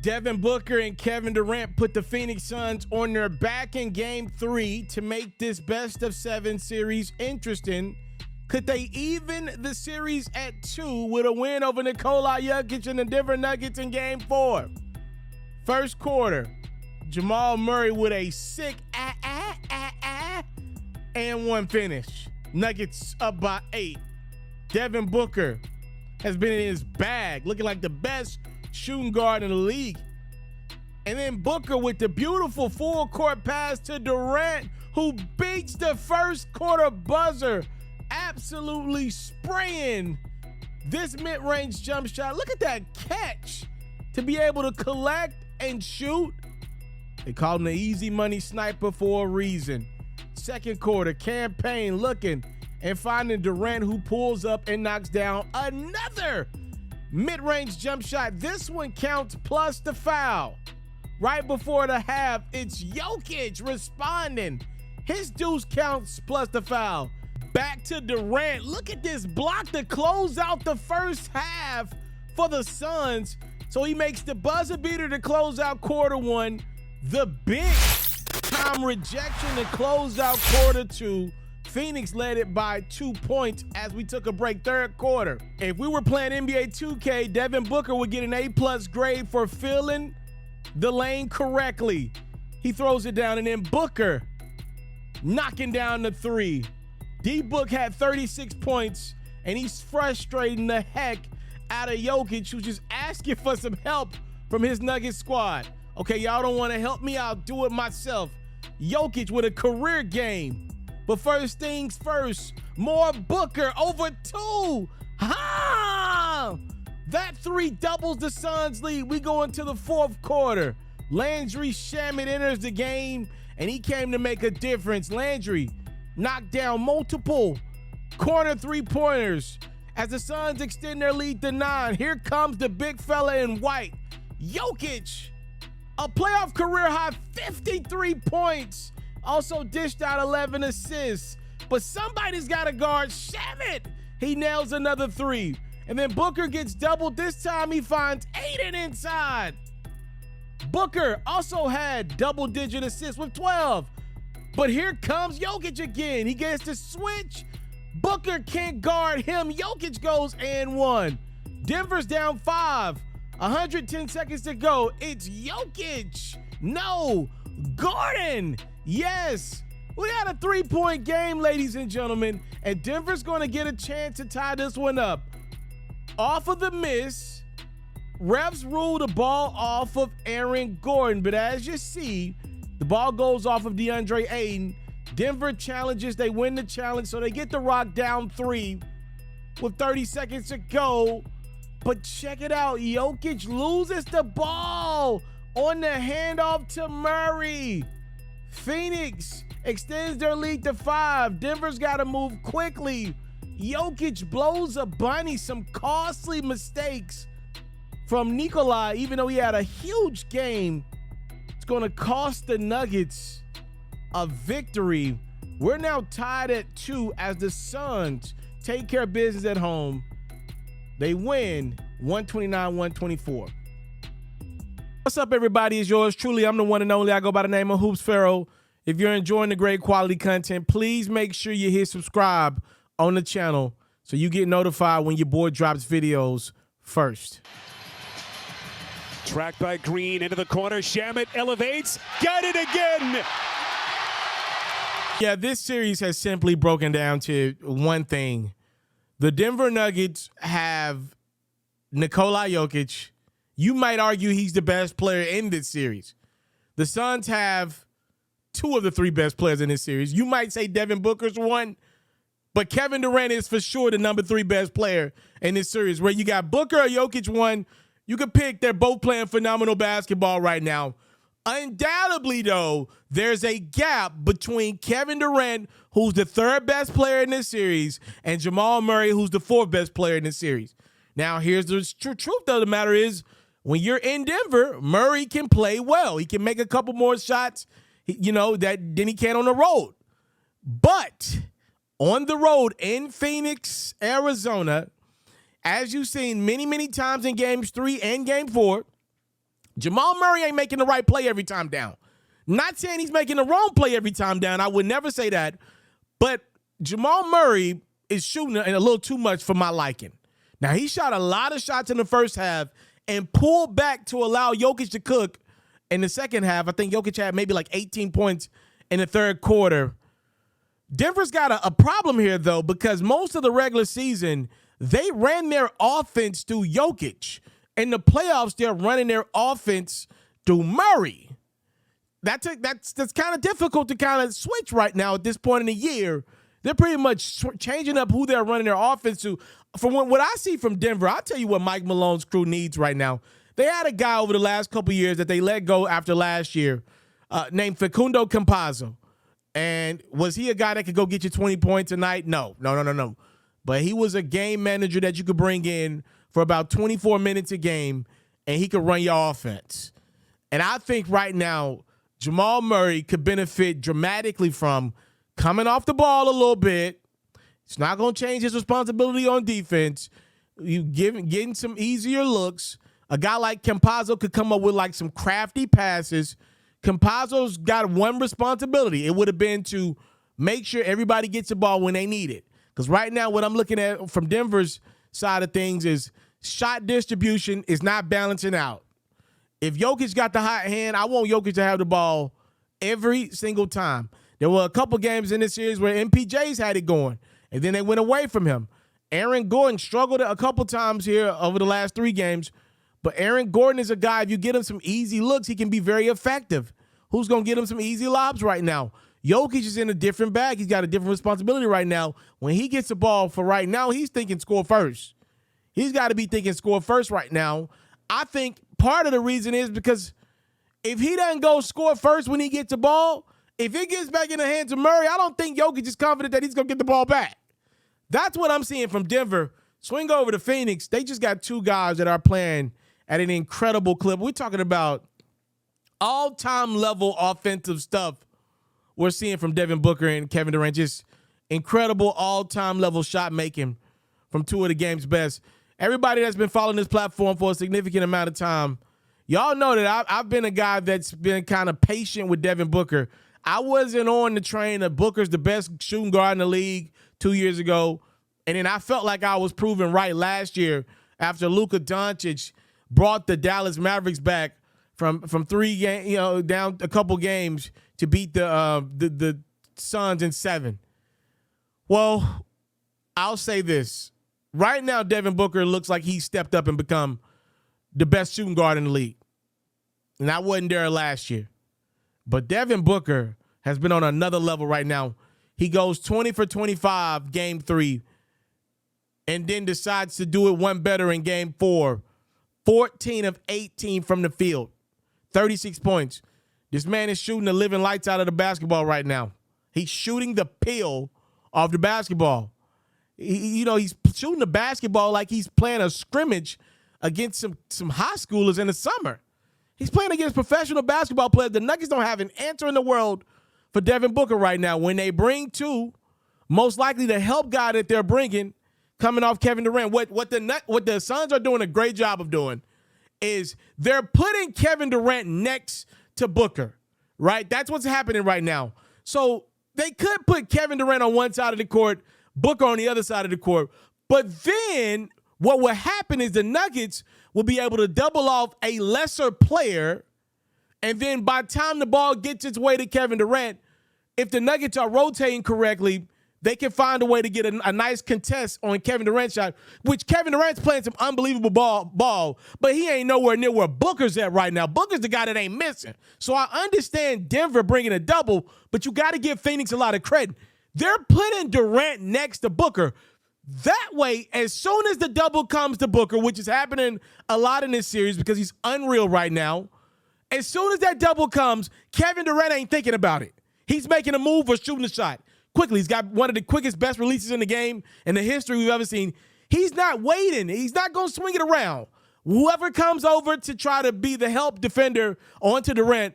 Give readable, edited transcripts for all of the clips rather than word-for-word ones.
Devin Booker and Kevin Durant put the Phoenix Suns on their back in Game 3 to make this best-of-7 series interesting. Could they even the series at 2 with a win over Nikola Jokic and the Denver Nuggets in Game 4? First quarter, Jamal Murray with a sick and one finish. Nuggets up by 8. Devin Booker has been in his bag, looking like the best shooting guard in the league. And then Booker with the beautiful full court pass to Durant, who beats the first quarter buzzer, absolutely spraying this mid-range jump shot. Look at that catch to be able to collect and shoot. They call him the easy money sniper for a reason. Second quarter, campaign looking and finding Durant, who pulls up and knocks down another mid-range jump shot. This one counts plus the foul. Right before the half, it's Jokic responding. His deuce counts plus the foul. Back to Durant. Look at this block to close out the first half for the Suns. So he makes the buzzer beater to close out quarter 1. The big time rejection to close out quarter 2. Phoenix led it by 2 points as we took a break third quarter. If we were playing NBA 2K, Devin Booker would get an A+ grade for filling the lane correctly. He throws it down, and then Booker knocking down the 3. D-Book had 36 points, and he's frustrating the heck out of Jokic, who's just asking for some help from his Nuggets squad. Okay, y'all don't want to help me? I'll do it myself. Jokic with a career game. But first things first, more Booker over 2. Ha! That 3 doubles the Suns' lead. We go into the fourth quarter. Landry Shamet enters the game, and he came to make a difference. Landry knocked down multiple corner three-pointers as the Suns extend their lead to 9. Here comes the big fella in white, Jokic. A playoff career high 53 points. Also dished out 11 assists. But somebody's got to guard Shamet. He nails another 3. And then Booker gets doubled. This time he finds Aiden inside. Booker also had double-digit assists with 12. But here comes Jokic again. He gets to switch. Booker can't guard him. Jokic goes and 1. Denver's down 5. 110 seconds to go. It's Jokic. No. Gordon. Yes. We got a 3-point game, ladies and gentlemen. And Denver's going to get a chance to tie this one up. Off of the miss, refs rule the ball off of Aaron Gordon. But as you see, the ball goes off of DeAndre Ayton. Denver challenges. They win the challenge, so they get the Rock down 3 with 30 seconds to go. But check it out. Jokic loses the ball on the handoff to Murray. Phoenix extends their lead to 5. Denver's got to move quickly. Jokic blows a bunny. Some costly mistakes from Nikola, even though he had a huge game. It's going to cost the Nuggets a victory. We're now tied at 2 as the Suns take care of business at home. They win 129-124. What's up, everybody? It's yours truly. I'm the one and only. I go by the name of Hoops Pharaoh. If you're enjoying the great quality content, please make sure you hit subscribe on the channel so you get notified when your boy drops videos first. Tracked by Green into the corner. Shamet elevates. Got it again. Yeah, this series has simply broken down to one thing. The Denver Nuggets have Nikola Jokic. You might argue he's the best player in this series. The Suns have 2 of the 3 best players in this series. You might say Devin Booker's 1, but Kevin Durant is for sure the number 3 best player in this series. Where you got Booker or Jokic 1, you could pick. They're both playing phenomenal basketball right now. Undoubtedly, though, there's a gap between Kevin Durant, who's the 3rd best player in this series, and Jamal Murray, who's the 4th best player in this series. Now, here's the truth of the matter is, when you're in Denver, Murray can play well. He can make a couple more shots, than he can on the road. But on the road in Phoenix, Arizona, as you've seen many, many times in Games 3 and Game 4, Jamal Murray ain't making the right play every time down. Not saying he's making the wrong play every time down. I would never say that. But Jamal Murray is shooting a little too much for my liking. Now, he shot a lot of shots in the first half and pulled back to allow Jokic to cook in the second half. I think Jokic had maybe like 18 points in the third quarter. Denver's got a problem here, though, because most of the regular season, they ran their offense through Jokic. In the playoffs, they're running their offense through Murray. That's kind of difficult to kind of switch right now at this point in the year. They're pretty much changing up who they're running their offense to. From what I see from Denver, I'll tell you what Mike Malone's crew needs right now. They had a guy over the last couple years that they let go after last year named Facundo Campazzo. And was he a guy that could go get you 20 points a night? No. But he was a game manager that you could bring in for about 24 minutes a game, and he could run your offense. And I think right now, Jamal Murray could benefit dramatically from coming off the ball a little bit. It's not going to change his responsibility on defense. You getting some easier looks. A guy like Campazzo could come up with like some crafty passes. Campazzo's got one responsibility. It would have been to make sure everybody gets the ball when they need it. Because right now, what I'm looking at from Denver's side of things is shot distribution is not balancing out. If Jokic got the hot hand, I want Jokic to have the ball every single time. There were a couple games in this series where MPJ's had it going, and then they went away from him. Aaron Gordon struggled a couple times here over the last 3 games, but Aaron Gordon is a guy, if you get him some easy looks, he can be very effective. Who's going to get him some easy lobs right now? Jokic is in a different bag. He's got a different responsibility right now. When he gets the ball for right now, he's thinking score first. He's got to be thinking score first right now. I think part of the reason is because if he doesn't go score first when he gets the ball, if it gets back in the hands of Murray, I don't think Jokic is confident that he's going to get the ball back. That's what I'm seeing from Denver. Swing over to Phoenix. They just got 2 guys that are playing at an incredible clip. We're talking about all-time level offensive stuff we're seeing from Devin Booker and Kevin Durant. Just incredible all-time level shot making from 2 of the game's best. Everybody that's been following this platform for a significant amount of time, y'all know that I've been a guy that's been kind of patient with Devin Booker. I wasn't on the train that Booker's the best shooting guard in the league 2 years ago, and then I felt like I was proven right last year after Luka Doncic brought the Dallas Mavericks back from 3 games, down a couple games to beat the Suns in 7. Well, I'll say this. Right now, Devin Booker looks like he stepped up and become the best shooting guard in the league. And I wasn't there last year. But Devin Booker has been on another level right now. He goes 20 for 25 game 3 and then decides to do it one better in game 4. 14 of 18 from the field, 36 points. This man is shooting the living lights out of the basketball right now. He's shooting the peel off the basketball. He's shooting the basketball like he's playing a scrimmage against some high schoolers in the summer. He's playing against professional basketball players. The Nuggets don't have an answer in the world for Devin Booker right now. When they bring 2, most likely the help guy that they're bringing coming off Kevin Durant, what the Suns are doing a great job of doing is they're putting Kevin Durant next to Booker, right? That's what's happening right now. So they could put Kevin Durant on one side of the court, Booker on the other side of the court. But then what will happen is the Nuggets will be able to double off a lesser player, and then by the time the ball gets its way to Kevin Durant, if the Nuggets are rotating correctly, they can find a way to get a nice contest on Kevin Durant's shot, which Kevin Durant's playing some unbelievable ball, but he ain't nowhere near where Booker's at right now. Booker's the guy that ain't missing. So I understand Denver bringing a double, but you got to give Phoenix a lot of credit. They're putting Durant next to Booker. That way, as soon as the double comes to Booker, which is happening a lot in this series because he's unreal right now, as soon as that double comes, Kevin Durant ain't thinking about it. He's making a move or shooting a shot quickly. He's got one of the quickest, best releases in the game in the history we've ever seen. He's not waiting. He's not going to swing it around. Whoever comes over to try to be the help defender onto Durant,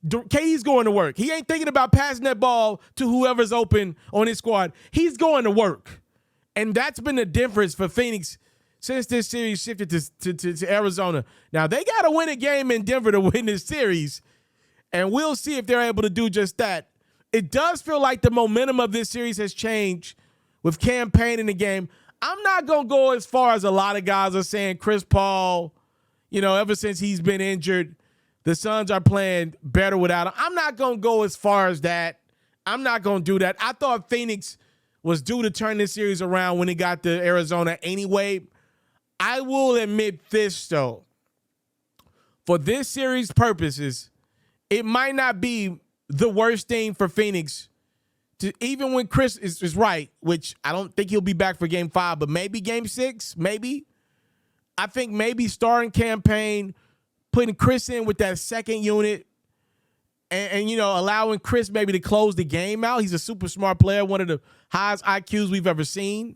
KD's going to work. He ain't thinking about passing that ball to whoever's open on his squad. He's going to work. And that's been the difference for Phoenix since this series shifted to Arizona. Now, they got to win a game in Denver to win this series, and we'll see if they're able to do just that. It does feel like the momentum of this series has changed with campaign in the game. I'm not going to go as far as a lot of guys are saying Chris Paul, ever since he's been injured, the Suns are playing better without him. I'm not going to go as far as that. I'm not going to do that. I thought Phoenix was due to turn this series around when it got to Arizona anyway. I will admit this, though. For this series purposes, it might not be the worst thing for Phoenix to, even when Chris is right, which I don't think he'll be back for game 5, but maybe game 6, maybe. I think maybe starting campaign, putting Chris in with that second unit, and allowing Chris maybe to close the game out. He's a super smart player, one of the highest IQs we've ever seen.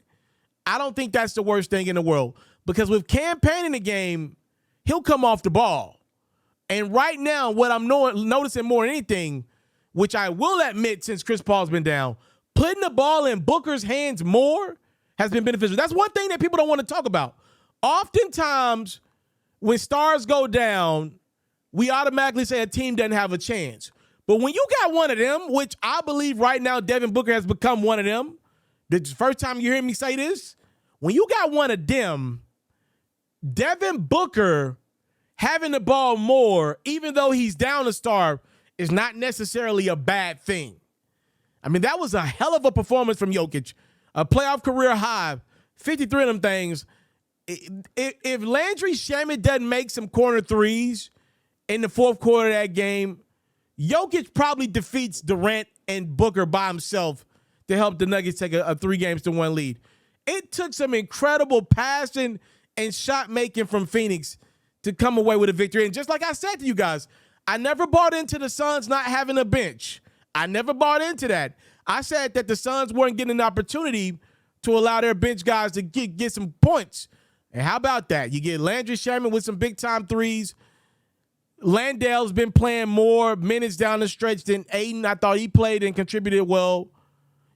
I don't think that's the worst thing in the world, because with campaign in the game, he'll come off the ball. And right now, what I'm noticing more than anything, which I will admit since Chris Paul's been down, putting the ball in Booker's hands more has been beneficial. That's one thing that people don't want to talk about. Oftentimes, when stars go down, we automatically say a team doesn't have a chance. But when you got one of them, which I believe right now Devin Booker has become one of them, the first time you hear me say this, when you got one of them, Devin Booker having the ball more, even though he's down a star, is not necessarily a bad thing. I mean, that was a hell of a performance from Jokic, a playoff career high, 53 of them things. If Landry Shamet doesn't make some corner threes in the fourth quarter of that game, Jokic probably defeats Durant and Booker by himself to help the Nuggets take a 3-1 lead. It took some incredible passing and shot making from Phoenix to come away with a victory. And just like I said to you guys, I never bought into the Suns not having a bench. I never bought into that. I said that the Suns weren't getting an opportunity to allow their bench guys to get some points. And how about that? You get Landry Shamet with some big-time threes. Landale's been playing more minutes down the stretch than Ayton. I thought he played and contributed well.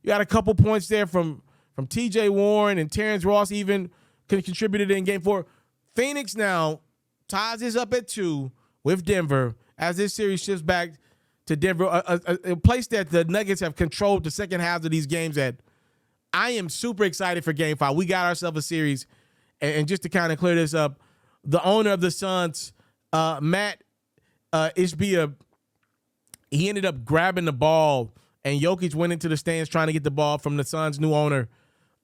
You got a couple points there from T.J. Warren, and Terrence Ross even contributed in Game 4. Phoenix now ties this up at 2 with Denver as this series shifts back to Denver, a place that the Nuggets have controlled the second half of these games at. I am super excited for Game 5. We got ourselves a series. And just to kind of clear this up, the owner of the Suns, Matt Ishbia, he ended up grabbing the ball, and Jokic went into the stands trying to get the ball from the Suns' new owner.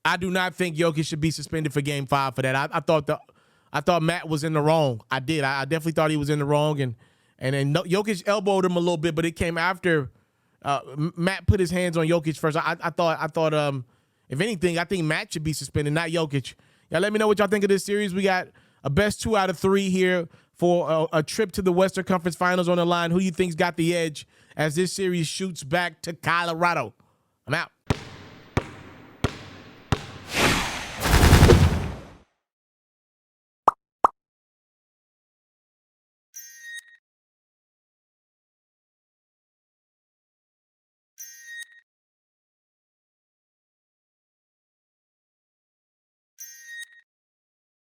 I do not think Jokic should be suspended for Game 5 for that. I thought Matt was in the wrong. I did. I definitely thought he was in the wrong, and then Jokic elbowed him a little bit, but it came after Matt put his hands on Jokic first. I thought if anything, I think Matt should be suspended, not Jokic. Y'all let me know what y'all think of this series. We got a best 2 out of 3 here for a trip to the Western Conference Finals on the line. Who you think's got the edge as this series shoots back to Colorado? I'm out.